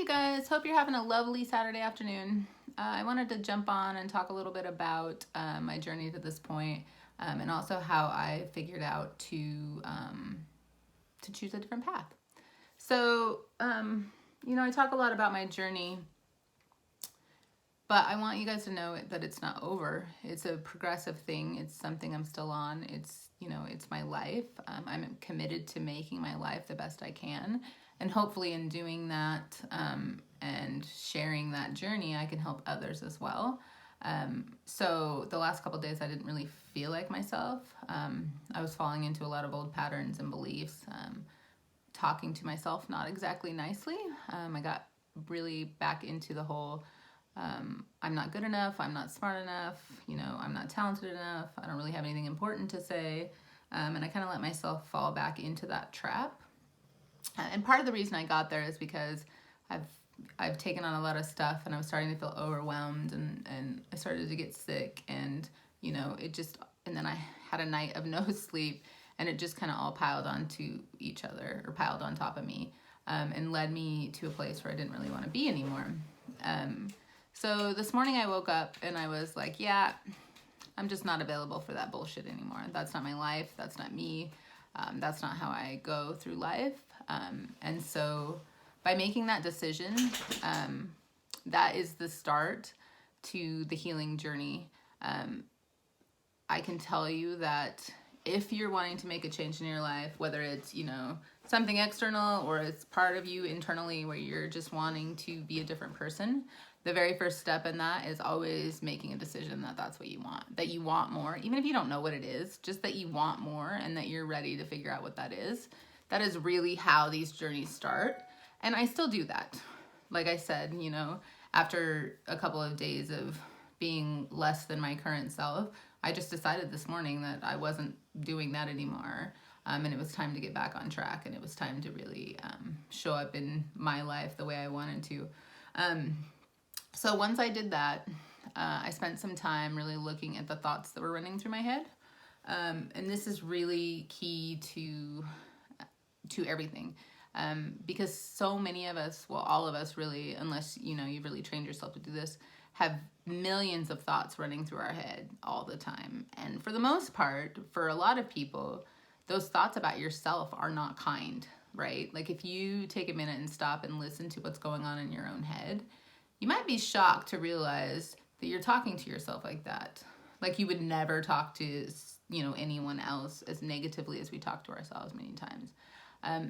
guys, hope you're having a lovely Saturday afternoon. I wanted to jump on and talk a little bit about my journey to this point, and also how I figured out to choose a different path. So, I talk a lot about my journey, but I want you guys to know that it's not over. It's a progressive thing. It's something I'm still on. It's my life. I'm committed to making my life the best I can. And hopefully in doing that and sharing that journey, I can help others as well. So the last couple of days, I didn't really feel like myself. I was falling into a lot of old patterns and beliefs, talking to myself not exactly nicely. I got really back into the whole I'm not good enough, I'm not smart enough, I'm not talented enough, I don't really have anything important to say. And I kind of let myself fall back into that trap. And part of the reason I got there is because I've taken on a lot of stuff and I was starting to feel overwhelmed and I started to get sick and and then I had a night of no sleep and it just kind of all piled onto each other or piled on top of me and led me to a place where I didn't really want to be anymore. So this morning I woke up and I was like, yeah, I'm just not available for that bullshit anymore. That's not my life. That's not me. That's not how I go through life. And so by making that decision, that is the start to the healing journey. I can tell you that if you're wanting to make a change in your life, whether it's, something external or it's part of you internally where you're just wanting to be a different person, the very first step in that is always making a decision that that's what you want, that you want more, even if you don't know what it is, just that you want more and that you're ready to figure out what that is. That is really how these journeys start. And I still do that. Like I said, after a couple of days of being less than my current self, I just decided this morning that I wasn't doing that anymore. And it was time to get back on track and it was time to really show up in my life the way I wanted to. So once I did that, I spent some time really looking at the thoughts that were running through my head. And this is really key to everything. Because so many of us, well, all of us really, unless, you've really trained yourself to do this, have millions of thoughts running through our head all the time. And for the most part, for a lot of people, those thoughts about yourself are not kind, right? Like if you take a minute and stop and listen to what's going on in your own head, you might be shocked to realize that you're talking to yourself like that. Like you would never talk to, anyone else as negatively as we talk to ourselves many times.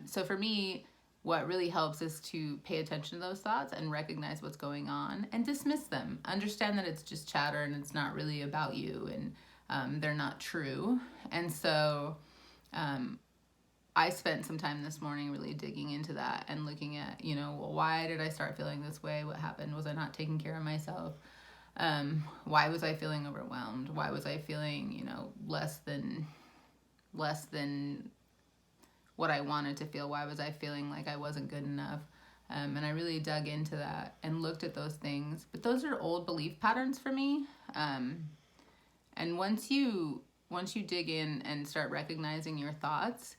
So for me, what really helps is to pay attention to those thoughts and recognize what's going on and dismiss them. Understand that it's just chatter and it's not really about you and they're not true. And so I spent some time this morning really digging into that and looking at, well, why did I start feeling this way? What happened? Was I not taking care of myself? Why was I feeling overwhelmed? Why was I feeling, less than what I wanted to feel? Why was I feeling like I wasn't good enough? And I really dug into that and looked at those things. But those are old belief patterns for me. And once you dig in and start recognizing your thoughts,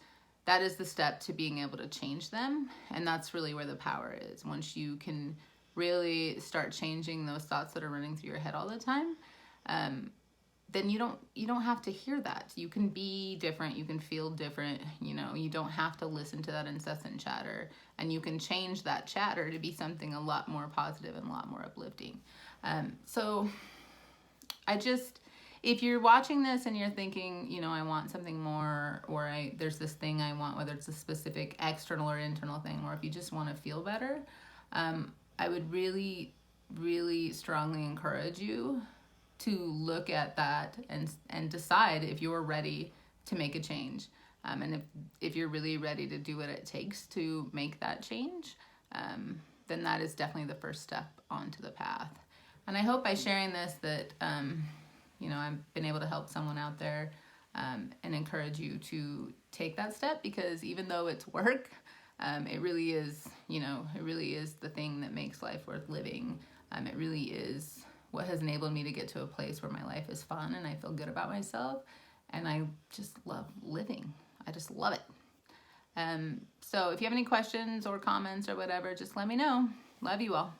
that is the step to being able to change them. And that's really where the power is. Once you can really start changing those thoughts that are running through your head all the time, then you don't have to hear that. You can be different. You can feel different. You don't have to listen to that incessant chatter, and you can change that chatter to be something a lot more positive and a lot more uplifting. So if you're watching this and you're thinking, I want something more, or there's this thing I want, whether it's a specific external or internal thing, or if you just want to feel better, I would really, really strongly encourage you to look at that and decide if you're ready to make a change. And if you're really ready to do what it takes to make that change, then that is definitely the first step onto the path. And I hope by sharing this that, I've been able to help someone out there and encourage you to take that step, because even though it's work, it really is the thing that makes life worth living. It really is what has enabled me to get to a place where my life is fun and I feel good about myself and I just love living. I just love it. So if you have any questions or comments or whatever, just let me know. Love you all.